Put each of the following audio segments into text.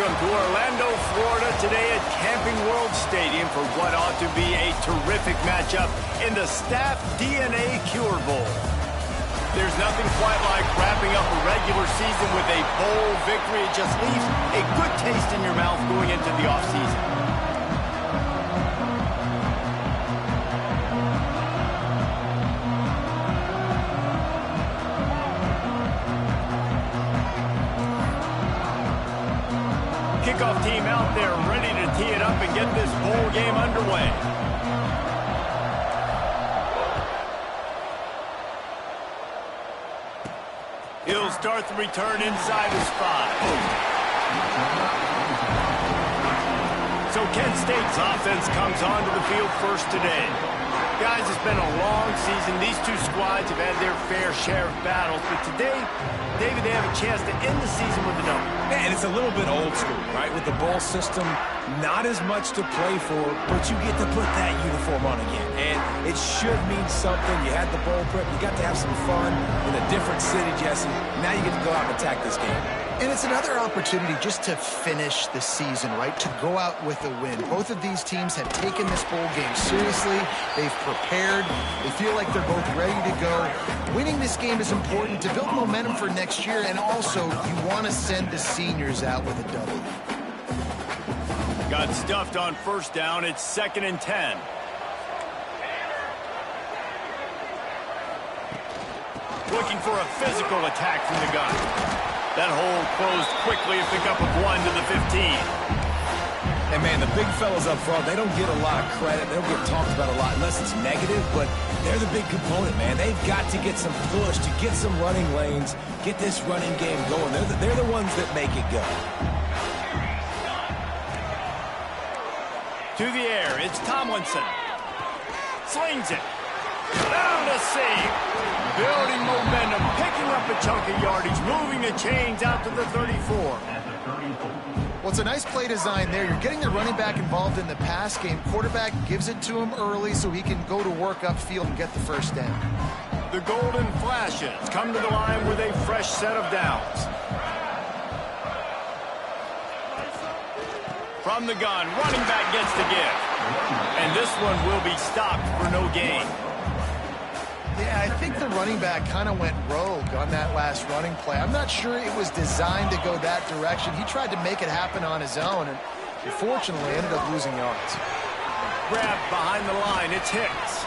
Welcome to Orlando, Florida today at Camping World Stadium for what ought to be a terrific matchup in the Staff DNA Cure Bowl. There's nothing quite like wrapping up a regular season with a bowl victory. It just leaves a good taste in your mouth going into the offseason. Kickoff team out there ready to tee it up and get this bowl game underway. He'll start the return inside his 5. So Kent State's offense comes onto the field first today. Guys, it's been a long season. These two squads have had their fair share of battles, but today, David, they have a chance to end the season with a W. And it's a little bit old school, right? With the bowl system, not as much to play for, but you get to put that uniform on again. And it should mean something. You had the bowl prep. You got to have some fun in a different city, Jesse. Now you get to go out and attack this game. And it's another opportunity just to finish the season, right? To go out with a win. Both of these teams have taken this bowl game seriously. They've prepared. They feel like they're both ready to go. Winning this game is important to build momentum for next year, and also you want to send the seniors out with a W. Got stuffed on first down. It's 2nd and 10. Looking for a physical attack from the gun. That hole closed quickly, a pickup of 1 to the 15. And, man, the big fellas up front, they don't get a lot of credit. They don't get talked about a lot unless it's negative, but they're the big component, man. They've got to get some push, to get some running lanes, get this running game going. They're the ones that make it go. To the air, it's Tomlinson. Slings it. Down to save. Building momentum, picking up a chunk of yardage, moving the chains out to the 34. Well, it's a nice play design there. You're getting the running back involved in the pass game. Quarterback gives it to him early so he can go to work upfield and get the first down. The Golden Flashes come to the line with a fresh set of downs. From the gun, running back gets the give. And this one will be stopped for no gain. Yeah, I think the running back kind of went rogue on that last running play. I'm not sure it was designed to go that direction. He tried to make it happen on his own, and unfortunately ended up losing yards. Grab behind the line, it's Hicks.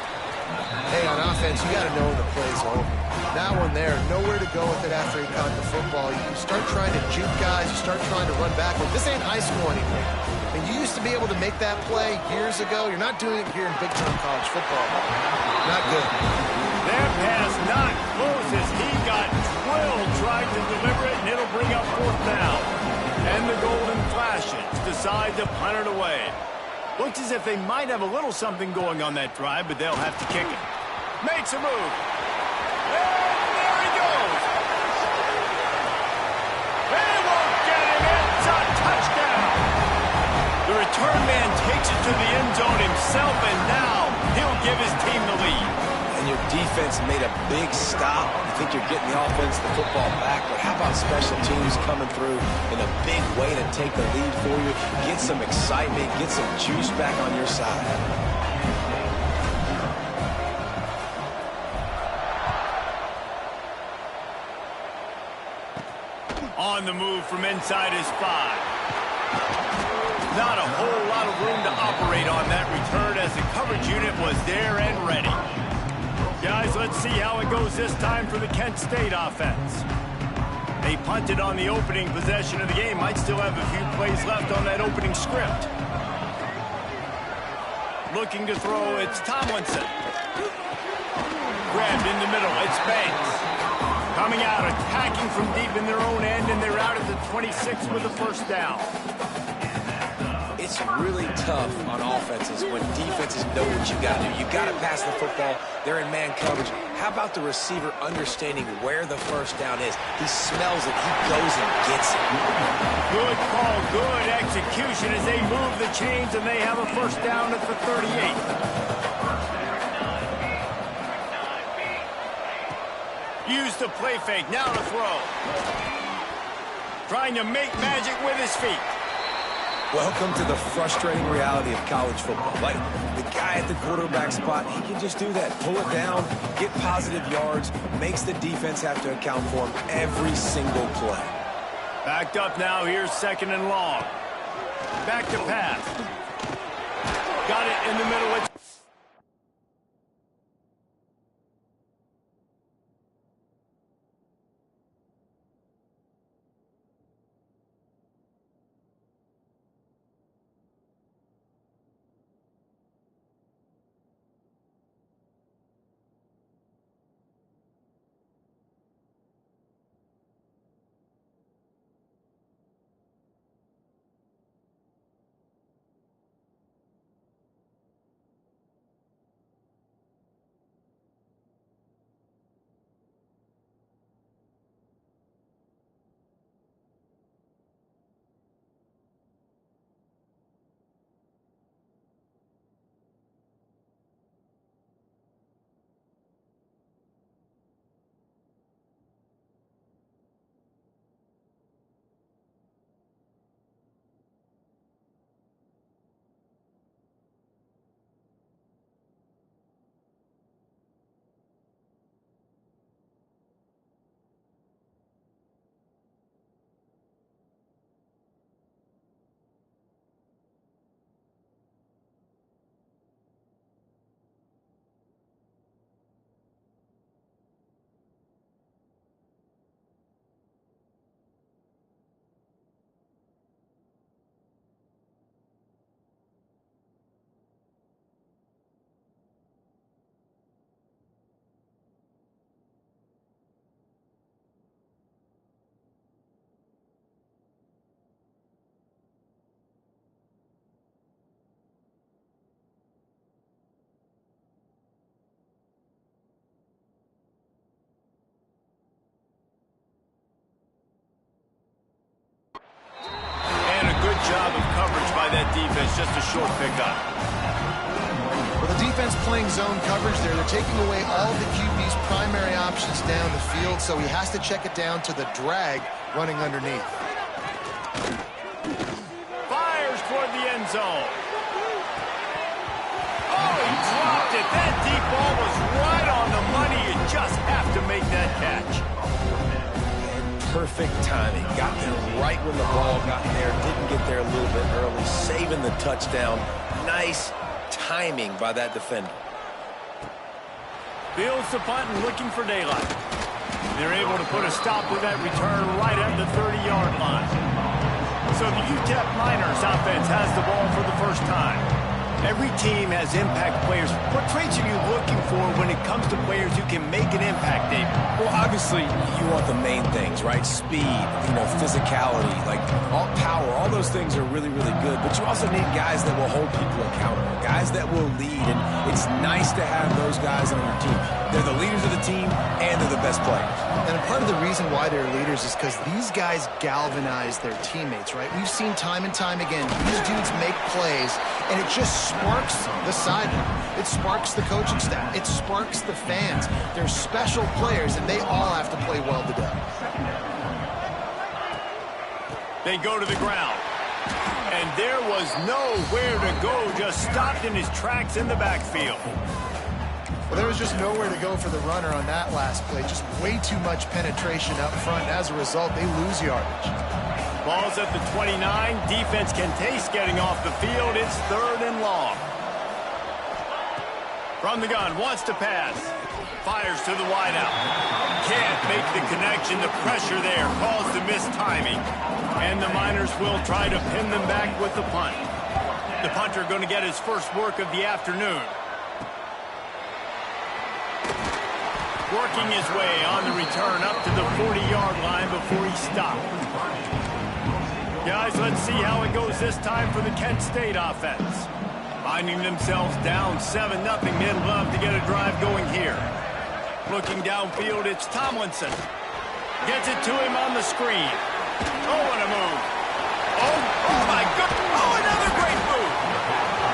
Hey, on offense, you got to know when the play's over. That one there, nowhere to go with it after he caught the football. You start trying to juke guys, you start trying to run backward. This ain't high school anymore. And you used to be able to make that play years ago. You're not doing it here in big-time college football. Not good. That pass not close as he got drilled, tried to deliver it, and it'll bring up 4th down. And the Golden Flashes decide to punt it away. Looks as if they might have a little something going on that drive, but they'll have to kick it. Makes a move. And there he goes. They won't get him. It's a touchdown. The return man takes it to the end zone himself, and now he'll give his team the lead. And your defense made a big stop. You think you're getting the offense, the football back, but how about special teams coming through in a big way to take the lead for you, get some excitement, get some juice back on your side. On the move from inside his 5. Not a whole lot of room to operate on that return as the coverage unit was there and ready. Guys, let's see how it goes this time for the Kent State offense. They punted on the opening possession of the game. Might still have a few plays left on that opening script. Looking to throw, it's Tomlinson. Grabbed in the middle, it's Banks. Coming out, attacking from deep in their own end, and they're out at the 26 with the first down. It's really tough on offenses when defenses know what you got to do. You got to pass the football. They're in man coverage. How about the receiver understanding where the first down is? He smells it. He goes and gets it. Good call, good execution as they move the chains, and they have a first down at the 38. Use the play fake. Now to throw. Trying to make magic with his feet. Welcome to the frustrating reality of college football. Like, the guy at the quarterback spot, he can just do that. Pull it down, get positive yards, makes the defense have to account for him every single play. Backed up now. Here's 2nd and long. Back to pass. Got it in the middle. Job of coverage by that defense. Just a short pickup. Well, the defense playing zone coverage there. They're taking away all the QB's primary options down the field, so he has to check it down to the drag running underneath. Fires toward the end zone. Oh, he dropped it. That deep ball was right on the money. You just have to make that catch. Perfect timing. Got there right when the ball got there. Didn't get there a little bit early. Saving the touchdown. Nice timing by that defender. Fields the punt and looking for daylight. They're able to put a stop to that return right at the 30-yard line. So the UTEP Miners offense has the ball for the first time. Every team has impact players. What traits are you looking for when it comes to players who can make an impact, David? Well, obviously, you want the main things, right? Speed, physicality, like all power, all those things are really, really good. But you also need guys that will hold people accountable, guys that will lead. And it's nice to have those guys on your team. They're the leaders of the team, and they're the best players. And part of the reason why they're leaders is because these guys galvanize their teammates, right? We've seen time and time again, these dudes make plays, and it just sparks the sideline. It sparks the coaching staff. It sparks the fans. They're special players, and they all have to play well today. They go to the ground. And there was nowhere to go, just stopped in his tracks in the backfield. Well, there was just nowhere to go for the runner on that last play. Just way too much penetration up front. As a result, they lose yardage. Ball's at the 29. Defense KentSt getting off the field. It's 3rd and long. From the gun, wants to pass. Fires to the wideout. Can't make the connection. The pressure there caused the missed timing. And the Miners will try to pin them back with the punt. The punter going to get his first work of the afternoon. Working his way on the return up to the 40-yard line before he stopped. Guys, let's see how it goes this time for the Kent State offense. Finding themselves down 7-0, they'd love to get a drive going here. Looking downfield, it's Tomlinson. Gets it to him on the screen. Oh, what a move. Oh my God. Oh, another great move.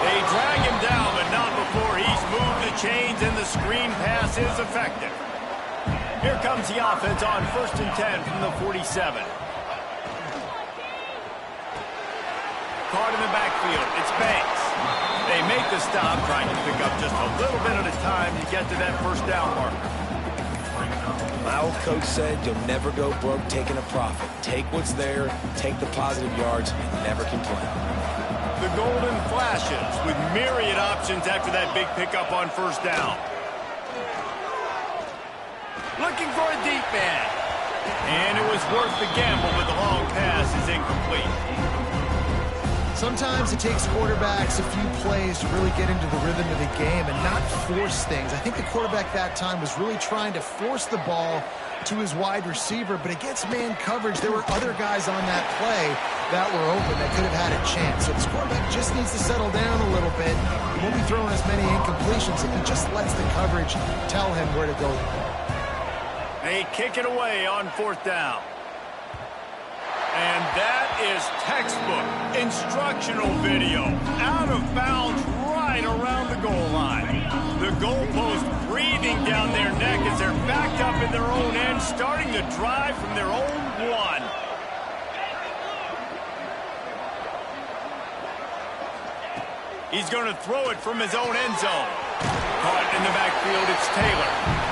They drag him down, but not before he's moved the chains and the screen pass is effective. Here comes the offense on 1st and 10 from the 47. caught in the backfield. It's Banks. They make the stop, trying to pick up just a little bit at a time to get to that first down marker. My old coach said you'll never go broke taking a profit. Take what's there, take the positive yards, and never complain. The golden flashes with myriad options after that big pickup on first down. Looking for a deep man. And it was worth the gamble, but the long pass is incomplete. Sometimes it takes quarterbacks a few plays to really get into the rhythm of the game and not force things. I think the quarterback that time was really trying to force the ball to his wide receiver, but against man coverage, there were other guys on that play that were open that could have had a chance. So this quarterback just needs to settle down a little bit. He won't be throwing as many incompletions if he just lets the coverage tell him where to go. They kick it away on fourth down. And that is textbook instructional video. Out of bounds right around the goal line. The goalpost breathing down their neck as they're backed up in their own end, starting to drive from their own one. He's going to throw it from his own end zone. Caught in the backfield, it's Taylor.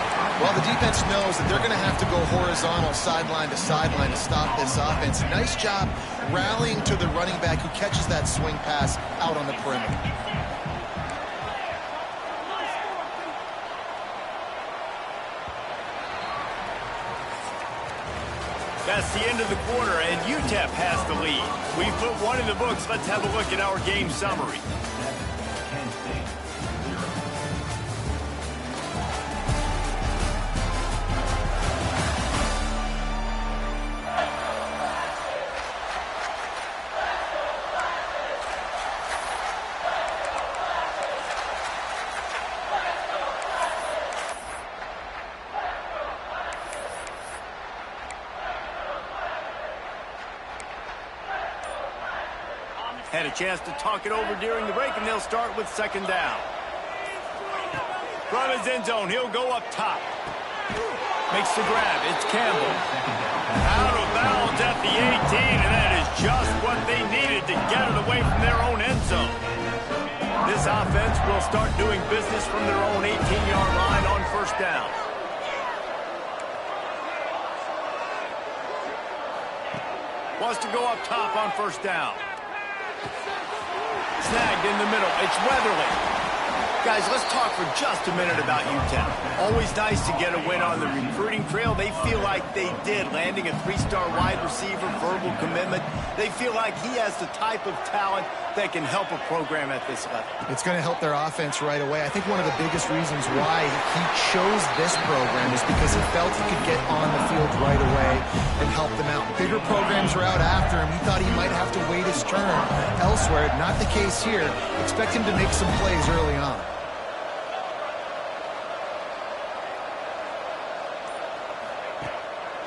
Well, the defense knows that they're going to have to go horizontal sideline to sideline to stop this offense. Nice job rallying to the running back who catches that swing pass out on the perimeter. That's the end of the quarter, and UTEP has the lead. We've put one in the books. Let's have a look at our game summary. Had a chance to talk it over during the break, and they'll start with second down. From his end zone, he'll go up top. Makes the grab. It's Campbell. Out of bounds at the 18, and that is just what they needed to get it away from their own end zone. This offense will start doing business from their own 18-yard line on first down. Wants to go up top on first down. Snagged in the middle. It's Weatherly. Guys, let's talk for just a minute about UTEP. Always nice to get a win on the recruiting trail. They feel like they did, landing a three-star wide receiver, verbal commitment. They feel like he has the type of talent that can help a program at this level. It's going to help their offense right away. I think one of the biggest reasons why he chose this program is because he felt he could get on the field right away and help them out. Bigger programs were out after him. He thought he might have to wait his turn elsewhere. Not the case here. Expect him to make some plays early on.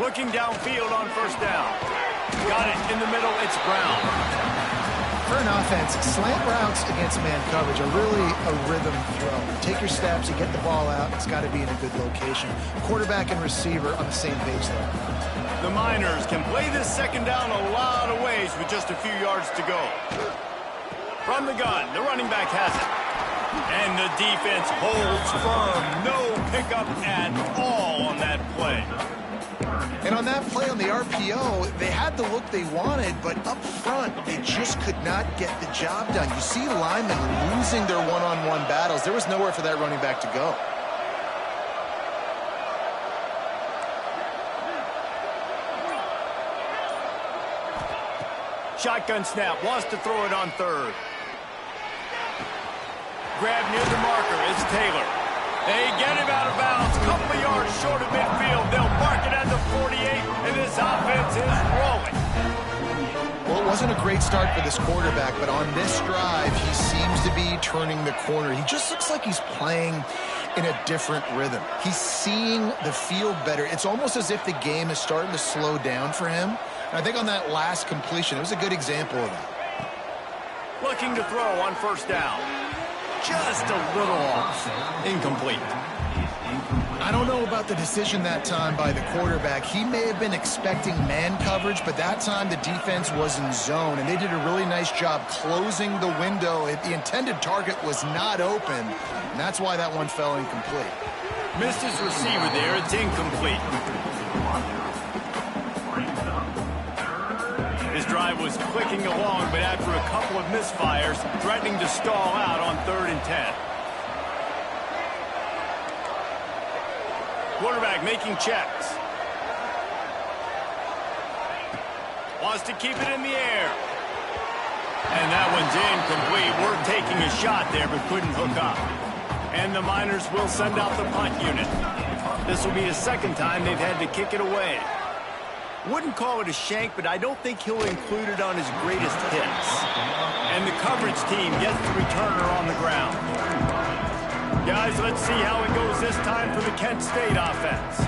Looking downfield on first down. Got it in the middle. It's Brown. For an offense, slant routes against man coverage are really a rhythm throw. Take your steps, you get the ball out. It's got to be in a good location. Quarterback and receiver on the same page there. The Miners can play this second down a lot of ways with just a few yards to go. From the gun, the running back has it. And the defense holds firm. No pickup at all on that play. And on that play on the RPO, they had the look they wanted, but up front, they just could not get the job done. You see linemen losing their one-on-one battles. There was nowhere for that running back to go. Shotgun snap, wants to throw it on third. Grab near the marker, it's Taylor. They get him out of bounds, couple of yards short of midfield. They'll mark it at the 48, and this offense is rolling. Well, it wasn't a great start for this quarterback, but on this drive, he seems to be turning the corner. He just looks like he's playing in a different rhythm. He's seeing the field better. It's almost as if the game is starting to slow down for him. And I think on that last completion, it was a good example of that. Looking to throw on first down. Just a little off. Incomplete. I don't know about the decision that time by the quarterback. He may have been expecting man coverage, but that time the defense was in zone, and they did a really nice job closing the window. The intended target was not open, and that's why that one fell incomplete. Missed his receiver there. It's incomplete. His drive was clicking along, but after a couple of misfires, threatening to stall out on 3rd and 10. Quarterback making checks. Wants to keep it in the air. And that one's incomplete. We're taking a shot there, but couldn't hook up. And the Miners will send out the punt unit. This will be the second time they've had to kick it away. Wouldn't call it a shank, but I don't think he'll include it on his greatest hits. And the coverage team gets the returner on the ground. Guys, let's see how it goes this time for the Kent State offense.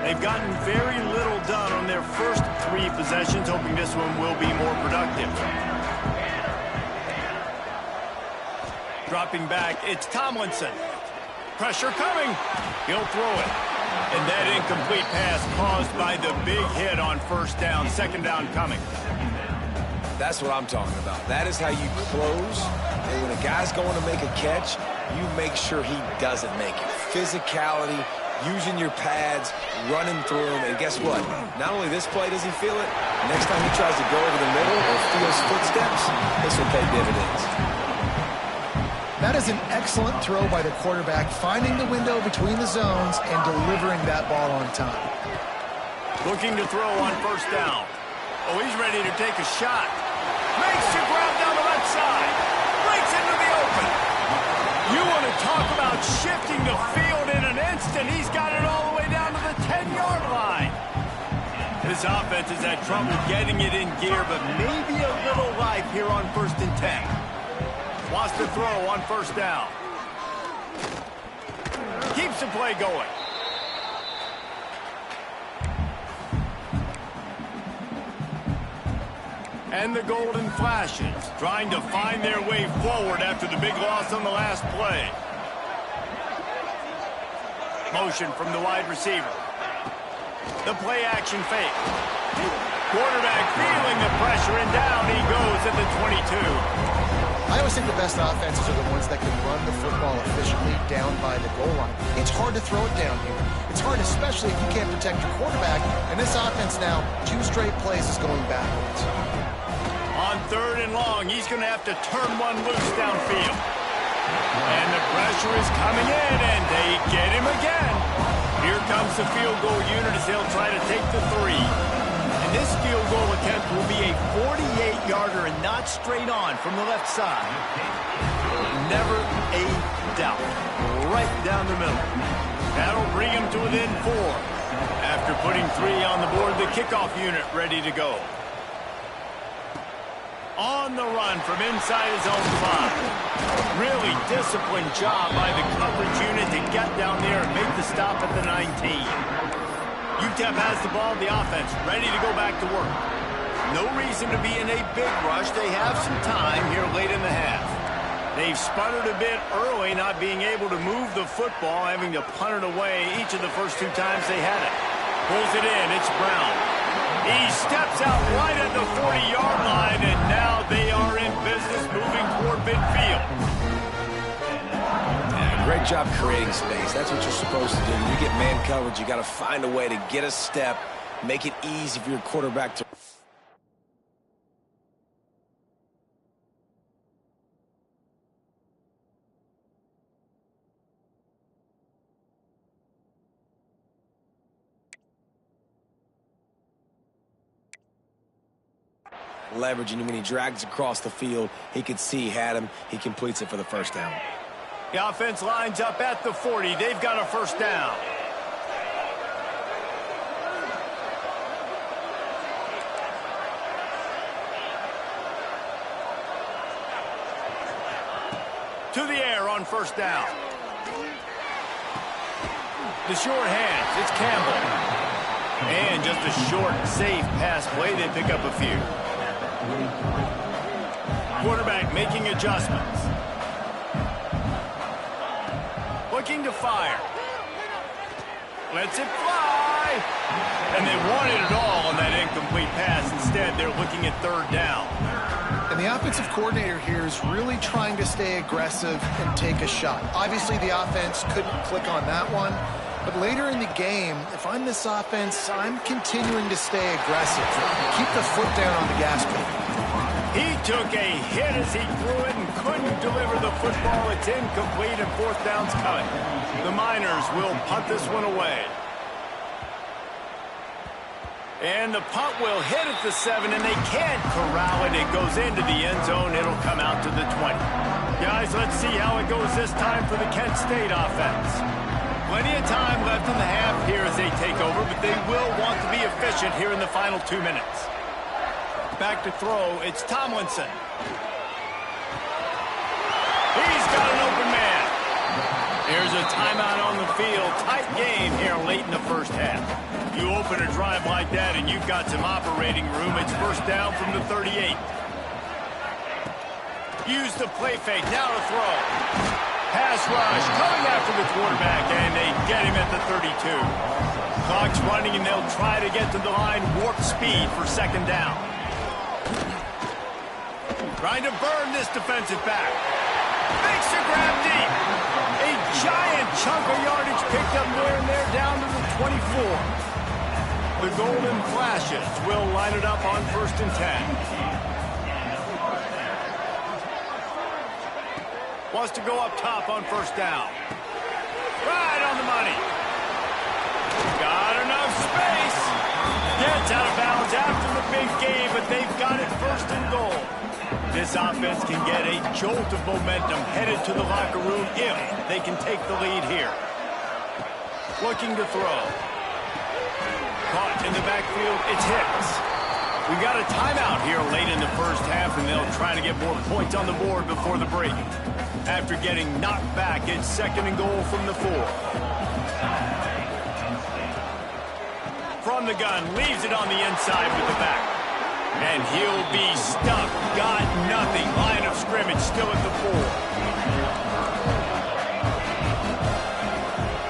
They've gotten very little done on their first 3 possessions, hoping this one will be more productive. Dropping back, it's Tomlinson. Pressure coming. He'll throw it. And that incomplete pass caused by the big hit on 1st down, 2nd down coming. That's what I'm talking about. That is how you close. And when a guy's going to make a catch, you make sure he doesn't make it. Physicality, using your pads, running through them. And guess what? Not only this play does he feel it, next time he tries to go over the middle or feels footsteps, this will pay dividends. That is an excellent throw by the quarterback, finding the window between the zones and delivering that ball on time. Looking to throw on 1st down. Oh, he's ready to take a shot. Makes the grab down the left side. Breaks into the open. You want to talk about shifting the field in an instant. He's got it all the way down to the 10-yard line. This offense has had trouble getting it in gear, but maybe a little life here on 1st and 10. Wants to throw on 1st down. Keeps the play going. And the Golden Flashes trying to find their way forward after the big loss on the last play. Motion from the wide receiver. The play action fake. Quarterback feeling the pressure, and down he goes at the 22. I always think the best offenses are the ones that can run the football efficiently down by the goal line. It's hard to throw it down here. It's hard especially if you can't protect your quarterback, and this offense now, 2 straight plays is going backwards. On 3rd and long, he's going to have to turn one loose downfield. And the pressure is coming in, and they get him again. Here comes the field goal unit as they'll try to take the 3. This field goal attempt will be a 48-yarder and not straight on from the left side. Never a doubt. Right down the middle. That'll bring him to within 4. After putting 3 on the board, the kickoff unit ready to go. On the run from inside his own 5. Really disciplined job by the coverage unit to get down there and make the stop at the 19. UTEP has the ball, the offense, ready to go back to work. No reason to be in a big rush. They have some time here late in the half. They've sputtered a bit early, not being able to move the football, having to punt it away each of the first 2 times they had it. Pulls it in, it's Brown. He steps out right at the 40-yard line, and now they are in business moving toward midfield. Great job creating space. That's what you're supposed to do. When you get man coverage, you got to find a way to get a step, make it easy for your quarterback to... leveraging when he drags across the field. He could see he had him. He completes it for the 1st down. The offense lines up at the 40. They've got a 1st down. To the air on 1st down. The short hands, it's Campbell. And just a short, safe pass play. They pick up a few. Quarterback making adjustments. Looking to fire. Lets it fly. And they wanted it all on that incomplete pass. Instead, they're looking at third down. And the offensive coordinator here is really trying to stay aggressive and take a shot. Obviously, the offense couldn't click on that one. But later in the game, if I'm this offense, I'm continuing to stay aggressive. Keep the foot down on the gas pedal. He took a hit as he threw it and couldn't deliver the football. It's incomplete and fourth down's coming. The Miners will punt this one away. And the punt will hit at the 7, and they can't corral it. It goes into the end zone. It'll come out to the 20. Guys, let's see how it goes this time for the Kent State offense. Plenty of time left in the half here as they take over, but they will want to be efficient here in the final 2 minutes. Back to throw, it's Tomlinson. He's got an open man. Here's a timeout on the field. Tight game here late in the first half. You open a drive like that and you've got some operating room. It's first down from the 38. Use the play fake, now to throw. Pass rush, coming after the quarterback, and they get him at the 32. Clock's running, and they'll try to get to the line, warp speed for second down. Trying to burn this defensive back. Makes the grab deep. A giant chunk of yardage picked up there, and they're down to the 24. The Golden Flashes will line it up on 1st and 10. Wants to go up top on first down. Right on the money. Got enough space. Gets out of bounds after the big gain, but they've got it 1st and goal. This offense can get a jolt of momentum headed to the locker room if they can take the lead here. Looking to throw. Caught in the backfield, it's Hicks. We got a timeout here late in the first half, and they'll try to get more points on the board before the break. After getting knocked back, it's 2nd and goal from the 4. From the gun, leaves it on the inside with the back. And he'll be stuck. Got nothing. Line of scrimmage still at the 4.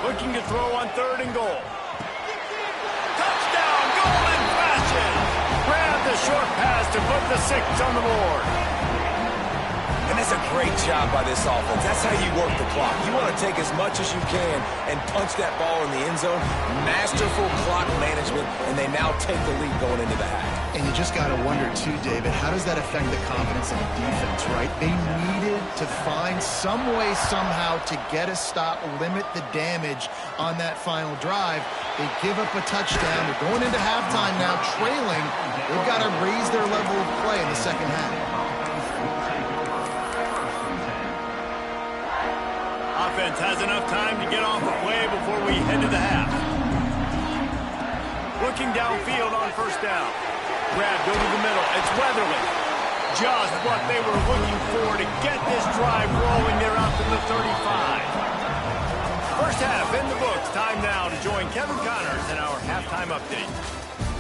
Looking to throw on 3rd and goal. Touchdown, Golden Flashes! Grab the short pass to put the 6 on the board. And that's a great job by this offense. That's how you work the clock. You want to take as much as you can and punch that ball in the end zone. Masterful clock management, and they now take the lead going into the half. And you just got to wonder, too, David, how does that affect the confidence of the defense, right? They needed to find some way, somehow, to get a stop, limit the damage on that final drive. They give up a touchdown. They're going into halftime now, trailing. They've got to raise their level of play in the second half. Offense has enough time to get off the play before we head to the half. Looking downfield on first down. Grab, go to the middle. It's Weatherly. Just what they were looking for to get this drive rolling. They're out to the 35. First half in the books. Time now to join Kevin Connors in our halftime update.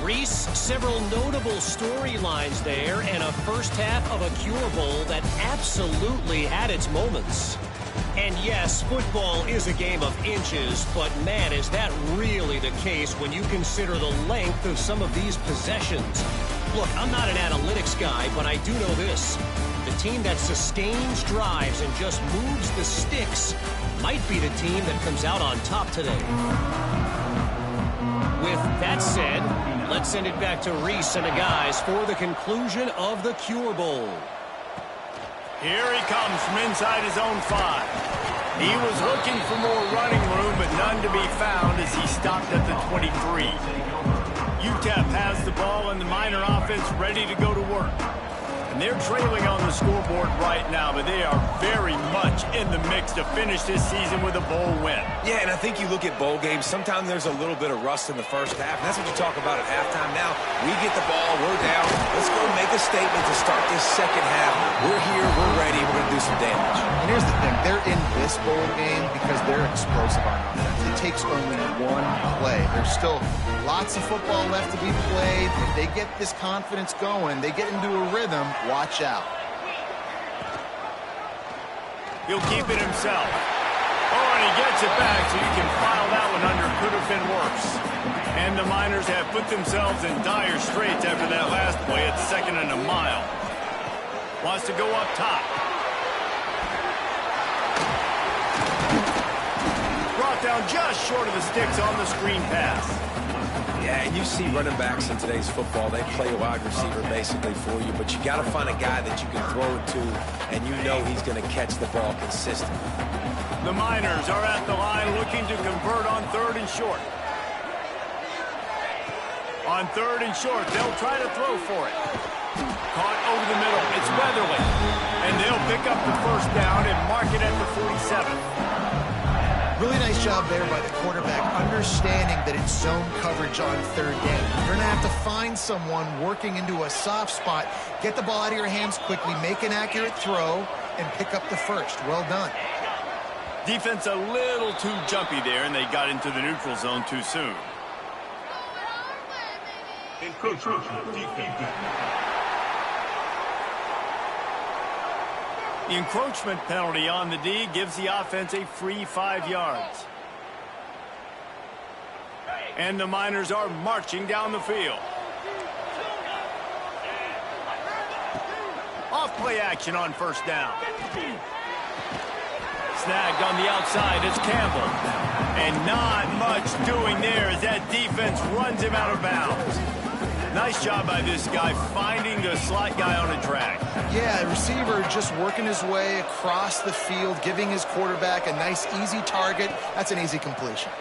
Reese, several notable storylines there, and a first half of a Cure Bowl that absolutely had its moments. And yes, football is a game of inches, but man, is that really the case when you consider the length of some of these possessions. Look, I'm not an analytics guy, but I do know this. The team that sustains drives and just moves the sticks might be the team that comes out on top today. With that said, let's send it back to Reese and the guys for the conclusion of the Cure Bowl. Here he comes from inside his own 5. He was looking for more running room, but none to be found as he stopped at the 23. UTEP has the ball and the Miner offense ready to go to work. And they're trailing on the scoreboard right now, but they are very much in the mix to finish this season with a bowl win. Yeah, and I think you look at bowl games, sometimes there's a little bit of rust in the first half, and that's what you talk about at halftime. Now, we get the ball, we're down. Let's go make a statement to start this second half. We're here, we're ready, we're going to do some damage. And here's the thing, they're in this bowl game because they're explosive on offense. It takes only one play. There's still lots of football left to be played. If they get this confidence going, they get into a rhythm, watch out. He'll keep it himself. Oh, and he gets it back, so you can file that one under. Could have been worse. And the Miners have put themselves in dire straits after that last play at 2nd and a mile. Wants to go up top. Brought down just short of the sticks on the screen pass. Yeah, and you see running backs in today's football, they play a wide receiver basically for you, but you got to find a guy that you can throw it to, and you know he's going to catch the ball consistently. The Miners are at the line looking to convert on 3rd and short. On 3rd and short, they'll try to throw for it. Caught over the middle. It's Weatherly. And they'll pick up the 1st down and mark it at the 47. Really nice job there by the quarterback, understanding that it's zone coverage on 3rd down. You're going to have to find someone working into a soft spot, get the ball out of your hands quickly, make an accurate throw, and pick up the 1st. Well done. Defense a little too jumpy there, and they got into the neutral zone too soon. The encroachment penalty on the D gives the offense a free 5 yards. And the Miners are marching down the field. Off play action on 1st down. Snagged on the outside, it's Campbell. And not much doing there as that defense runs him out of bounds. Nice job by this guy finding the slot guy on a drag. Yeah, receiver just working his way across the field, giving his quarterback a nice, easy target. That's an easy completion.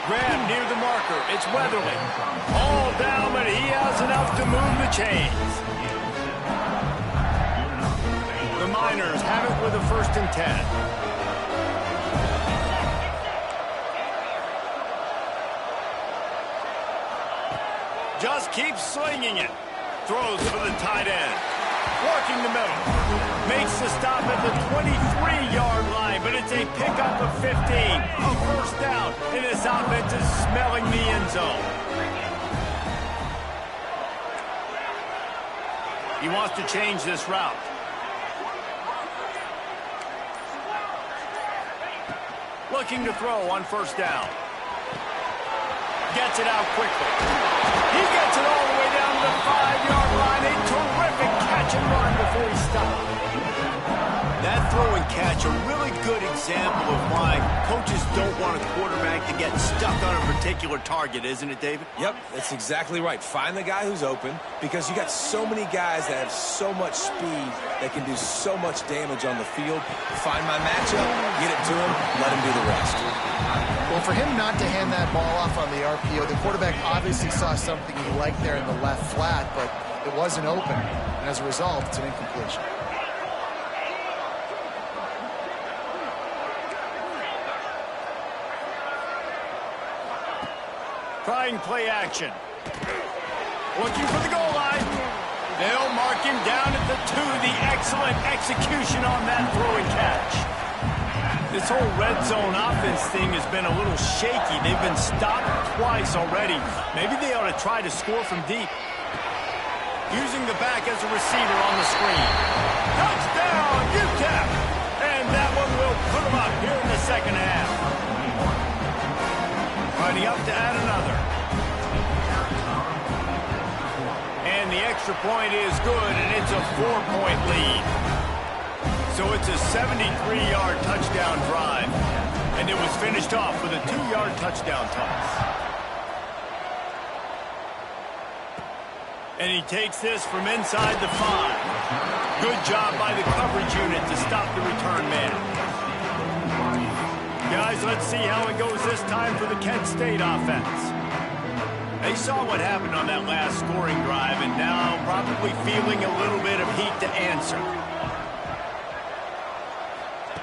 Grab near the marker. It's Weatherly. All down, but he has enough to move the chains. The Miners have it with a 1st and 10. Just keeps slinging it. Throws for the tight end. Working the middle. Makes the stop at the 23-yard line, but it's a pickup of 15. A 1st down, and this offense is smelling the end zone. He wants to change this route. Looking to throw on 1st down. Gets it out quickly. He gets it all the way down to the 5-yard line. A terrific catch and run before he stopped. That throw and catch, a really good example of why coaches don't want a quarterback to get stuck on a particular target, isn't it, David? Yep, that's exactly right. Find the guy who's open, because you got so many guys that have so much speed that can do so much damage on the field. Find my matchup, get it to him, let him do the rest. Well, for him not to hand that ball off on the RPO, the quarterback obviously saw something he liked there in the left flat, but it wasn't open. And as a result, it's an incompletion. Trying play action. Looking for the goal line. They'll mark him down at the 2. The excellent execution on that throw and catch. This whole red zone offense thing has been a little shaky. They've been stopped twice already. Maybe they ought to try to score from deep. Using the back as a receiver on the screen. Touchdown, UTEP! And that one will put them up here in the 2nd half. Running up to add another. And the extra point is good, and it's a 4-point lead. So it's a 73-yard touchdown drive, and it was finished off with a 2-yard touchdown toss. And he takes this from inside the 5. Good job by the coverage unit to stop the return man. Guys, let's see how it goes this time for the Kent State offense. They saw what happened on that last scoring drive, and now probably feeling a little bit of heat to answer.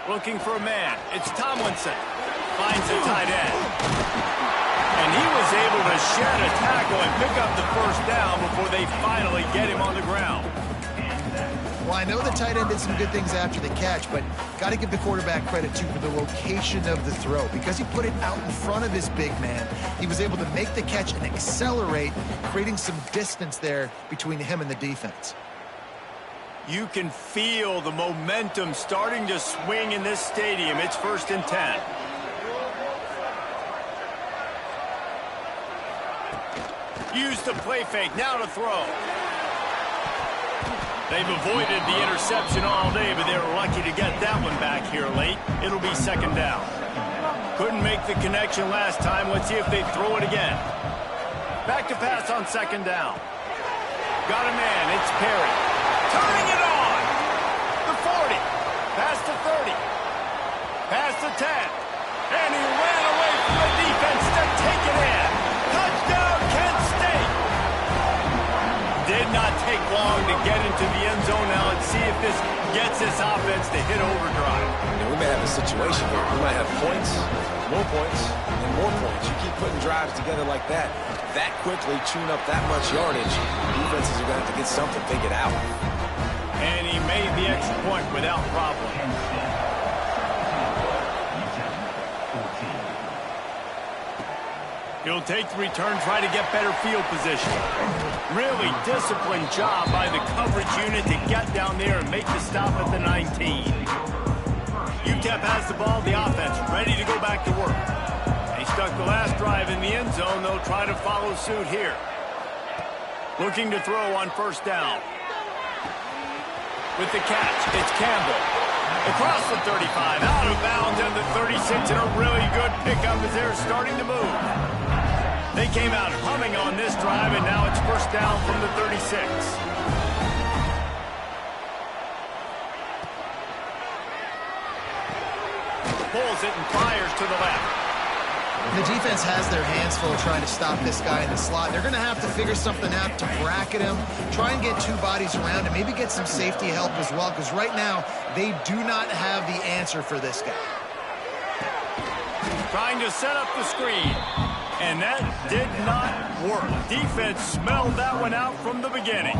Looking for a man. It's Tomlinson. Finds the tight end. And he was able to shed a tackle and pick up the 1st down before they finally get him on the ground. Well, I know the tight end did some good things after the catch, but got to give the quarterback credit, too, for the location of the throw. Because he put it out in front of his big man, he was able to make the catch and accelerate, creating some distance there between him and the defense. You can feel the momentum starting to swing in this stadium. It's 1st and 10. Use the play fake. Now to throw. They've avoided the interception all day, but they were lucky to get that one back here late. It'll be 2nd down. Couldn't make the connection last time. Let's see if they throw it again. Back to pass on 2nd down. Got a man. It's Perry. Turning it on. The 40. Past the 30. Past the 10. And he ran away from the defense to take it in. Touchdown, Kent State. Did not take long to get into the end zone. Now let's see if this gets this offense to hit overdrive. We may have a situation here. We might have points, and more points. You keep putting drives together like that quickly, tune up that much yardage, defenses are going to have to get something figured out. And he made the extra point without problem. He'll take the return, try to get better field position. Really disciplined job by the coverage unit to get down there and make the stop at the 19. UTEP has the ball, the offense ready to go back to work. They stuck the last drive in the end zone. They'll try to follow suit here. Looking to throw on 1st down. With the catch, it's Campbell. Across the 35, out of bounds, and the 36, and a really good pickup as they're starting to move. They came out humming on this drive, and now it's 1st down from the 36. Pulls it and fires to the left. The defense has their hands full trying to stop this guy in the slot. They're going to have to figure something out to bracket him, try and get 2 bodies around him, maybe get some safety help as well, because right now they do not have the answer for this guy. Trying to set up the screen, and that did not work. Defense smelled that one out from the beginning.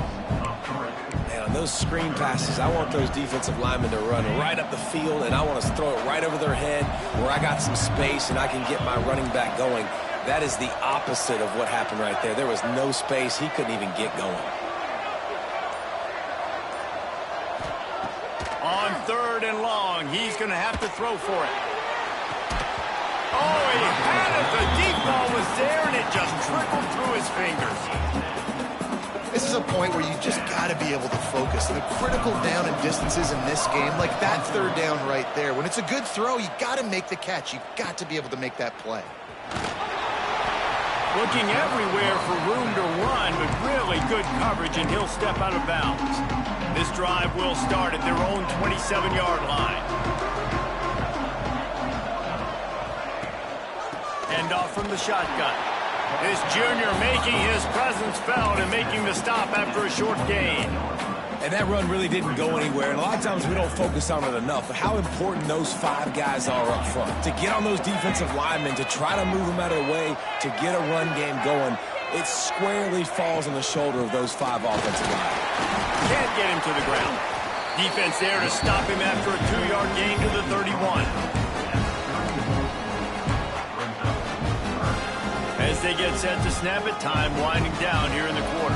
And on those screen passes, I want those defensive linemen to run right up the field, and I want to throw it right over their head where I got some space and I can get my running back going. That is the opposite of what happened right there. There was no space. He couldn't even get going. On 3rd and long, he's going to have to throw for it. Oh, he had it. The deep ball was there, and it just trickled through his fingers. This is a point where you just got to be able to focus. The critical down and distances in this game, like that 3rd down right there. When it's a good throw, you got to make the catch. You got to be able to make that play. Looking everywhere for room to run, but really good coverage, and he'll step out of bounds. This drive will start at their own 27-yard line. Hand off from the shotgun. This junior making his presence felt and making the stop after a short gain. And that run really didn't go anywhere, and a lot of times we don't focus on it enough, but how important those 5 guys are up front. To get on those defensive linemen, to try to move them out of the way, to get a run game going, it squarely falls on the shoulder of those 5 offensive linemen. Can't get him to the ground. Defense there to stop him after a 2-yard gain to the 31. As they get set to snap it, time winding down here in the quarter.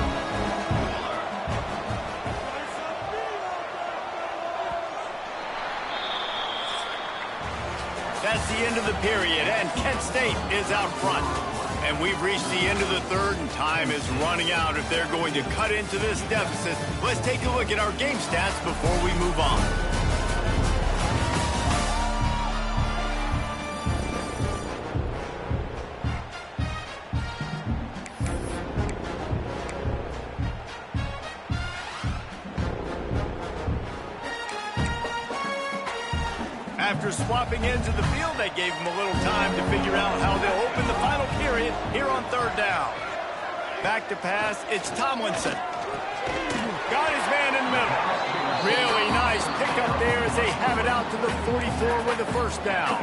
That's the end of the period, and Kent State is out front. And we've reached the end of the 3rd, and time is running out if they're going to cut into this deficit. Let's take a look at our game stats before we move on. After swapping ends of the field, they gave him a little time to figure out how they'll open the final period here on 3rd down. Back to pass, it's Tomlinson. Got his man in the middle. Really nice pickup there as they have it out to the 44 with the 1st down.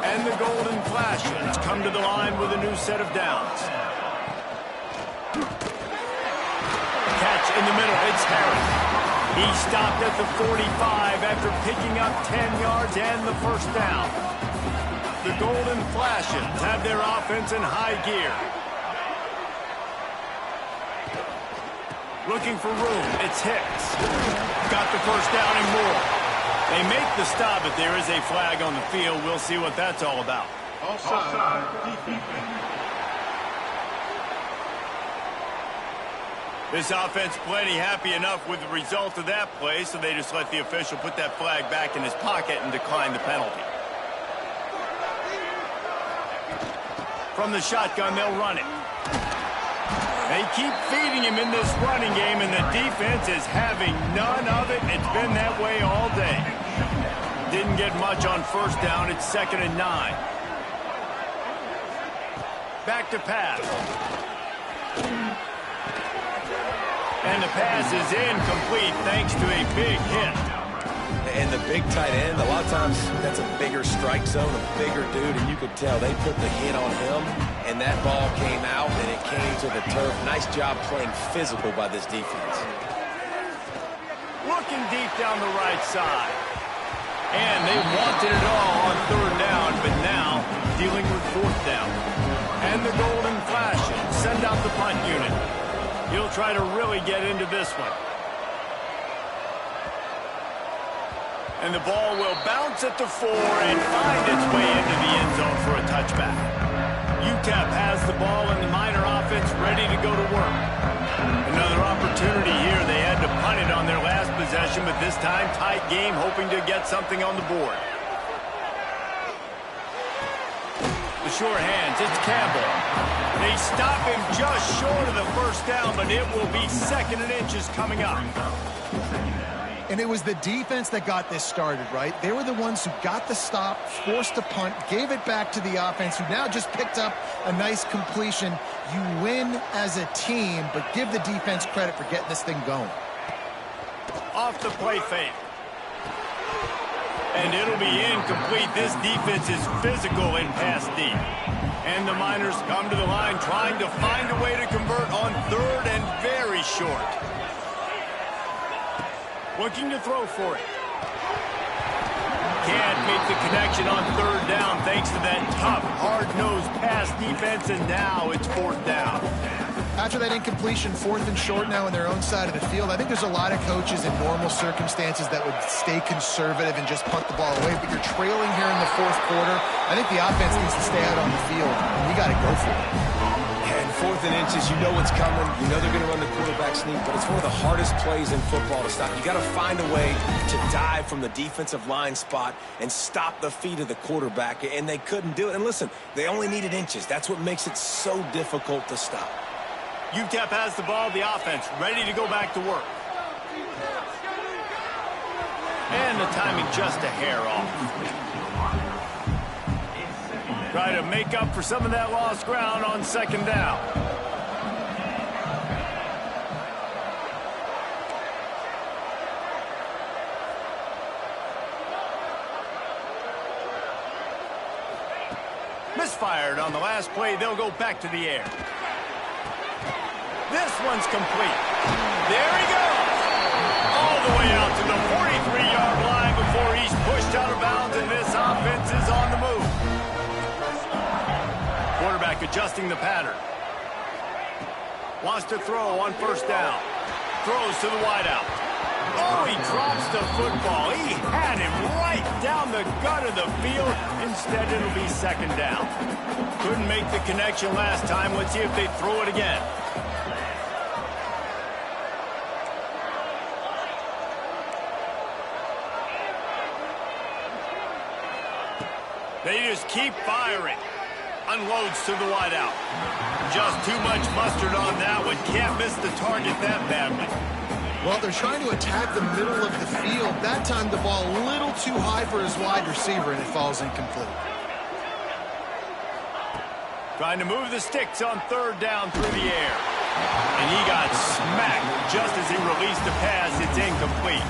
And the Golden Flashes come to the line with a new set of downs. Catch in the middle, it's Harris. He stopped at the 45 after picking up 10 yards and the 1st down. The Golden Flashes have their offense in high gear. Looking for room. It's Hicks. Got the first down and more. They make the stop, but there is a flag on the field. We'll see what that's all about. Offside. This offense plenty happy enough with the result of that play, so they just let the official put that flag back in his pocket and decline the penalty. From the shotgun, they'll run it. They keep feeding him in this running game, and the defense is having none of it. It's been that way all day. Didn't get much on first down. It's 2nd and 9. Back to pass. And the pass is incomplete thanks to a big hit. And the big tight end, a lot of times that's a bigger strike zone, a bigger dude, and you could tell they put the hit on him, and that ball came out, and it came to the turf. Nice job playing physical by this defense. Looking deep down the right side. And they wanted it all on 3rd down, but now dealing with 4th down. And the golden flashes. Send out the punt unit. He'll try to really get into this one. And the ball will bounce at the 4 and find its way into the end zone for a touchback. UTEP has the ball and the Miner offense ready to go to work. Another opportunity here. They had to punt it on their last possession, but this time tight game, hoping to get something on the board. The sure hands, it's Campbell. They stop him just short of the first down, but it will be 2nd and inches coming up. And it was the defense that got this started, right? They were the ones who got the stop, forced a punt, gave it back to the offense, who now just picked up a nice completion. You win as a team, but give the defense credit for getting this thing going. Off the play fake. And it'll be incomplete. This defense is physical in pass deep. And the Miners come to the line trying to find a way to convert on 3rd and very short. Looking to throw for it. Can't make the connection on 3rd down thanks to that tough, hard-nosed pass defense, and now it's 4th down. After that incompletion, 4th and short now on their own side of the field, I think there's a lot of coaches in normal circumstances that would stay conservative and just punt the ball away, but you're trailing here in the 4th quarter. I think the offense needs to stay out on the field. You got to go for it. And 4th and inches, you know what's coming. You know they're going to run the quarterback sneak, but it's one of the hardest plays in football to stop. You got to find a way to dive from the defensive line spot and stop the feet of the quarterback, and they couldn't do it. And listen, they only needed inches. That's what makes it so difficult to stop. UTEP has the ball, the offense ready to go back to work. And the timing just a hair off. Try to make up for some of that lost ground on 2nd down. Misfired on the last play. They'll go back to the air. This one's complete. There he goes. All the way out to the 43-yard line before he's pushed out of bounds, and this offense is on the move. Quarterback adjusting the pattern. Wants to throw on 1st down. Throws to the wideout. Oh, he drops the football. He had him right down the gut of the field. Instead, it'll be 2nd down. Couldn't make the connection last time. Let's see if they throw it again. They just keep firing. Unloads to the wideout. Just too much mustard on that one. Can't miss the target that badly. Well, they're trying to attack the middle of the field. That time the ball a little too high for his wide receiver, and it falls incomplete. Trying to move the sticks on 3rd down through the air. And he got smacked just as he released the pass. It's incomplete.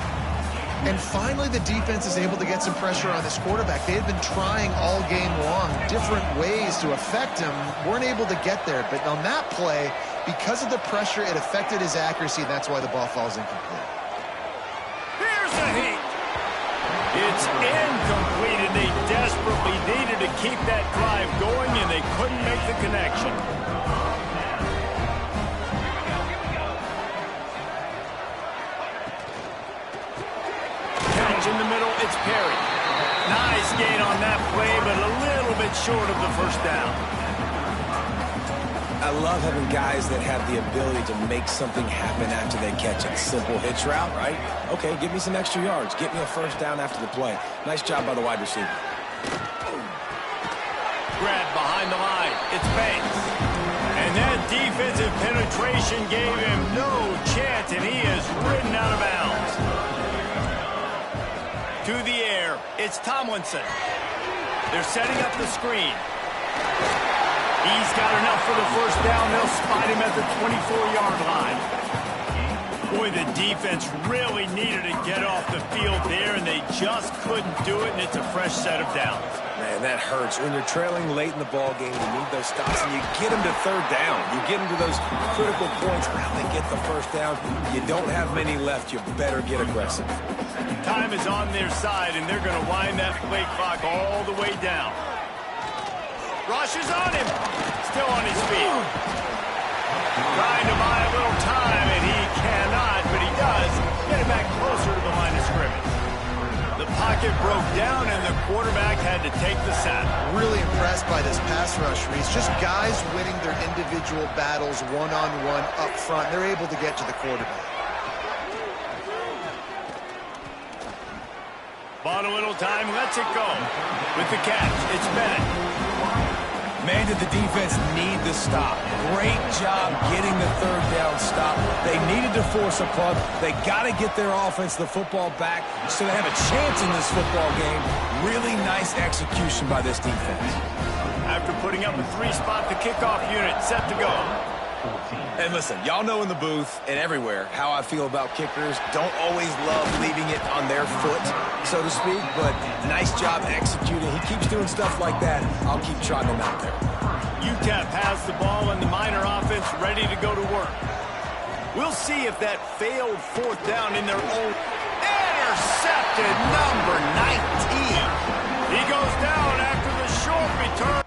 And finally, the defense is able to get some pressure on this quarterback. They had been trying all game long different ways to affect him, weren't able to get there. But on that play, because of the pressure, it affected his accuracy, and that's why the ball falls incomplete. Here's a heat. It's incomplete, and they desperately needed to keep that drive going, and they couldn't make the connection. in the middle. It's Perry. Nice gain on that play, but a little bit short of the first down. I love having guys that have the ability to make something happen after they catch it. Simple hitch route, right? Okay, give me some extra yards. Get me a first down after the play. Nice job by the wide receiver. Grab behind the line. It's Banks. And that defensive penetration gave him no chance, and he is ridden out of bounds. To the air, it's Tomlinson. They're setting up the screen. He's got enough for the first down. They'll spot him at the 24-yard line. Boy, the defense really needed to get off the field there, and they just couldn't do it, and it's a fresh set of downs. Man, that hurts. When you're trailing late in the ball game, you need those stops, and you get them to third down. You get them to those critical points. Now they get the first down. You don't have many left. You better get aggressive. Time is on their side, and they're going to wind that play clock all the way down. Rush is on him. Still on his feet. Trying to buy a little time, and he cannot, but he does get it back closer to the line of scrimmage. The pocket broke down, and the quarterback had to take the sack. Really impressed by this pass rush, Reese. Just guys winning their individual battles one-on-one up front. They're able to get to the quarterback. Bought a little time, lets it go. With the catch, it's Bennett. Man, did the defense need the stop. Great job getting the third down stop. They needed to force a punt. They got to get their offense the football back so they have a chance in this football game. Really nice execution by this defense. After putting up a three-spot, the kickoff unit set to go. And listen, y'all know in the booth and everywhere how I feel about kickers. Don't always love leaving it on their foot, so to speak, but nice job executing. He keeps doing stuff like that. I'll keep trotting him out there. UTEP has the ball and the Miner offense ready to go to work. We'll see if that failed fourth down in their own. Intercepted, number 19. He goes down after the short return.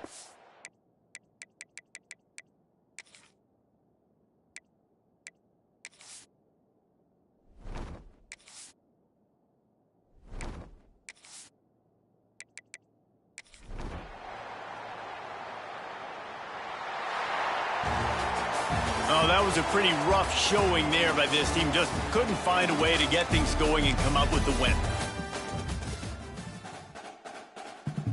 Oh, that was a pretty rough showing there by this team. Just couldn't find a way to get things going and come up with the win.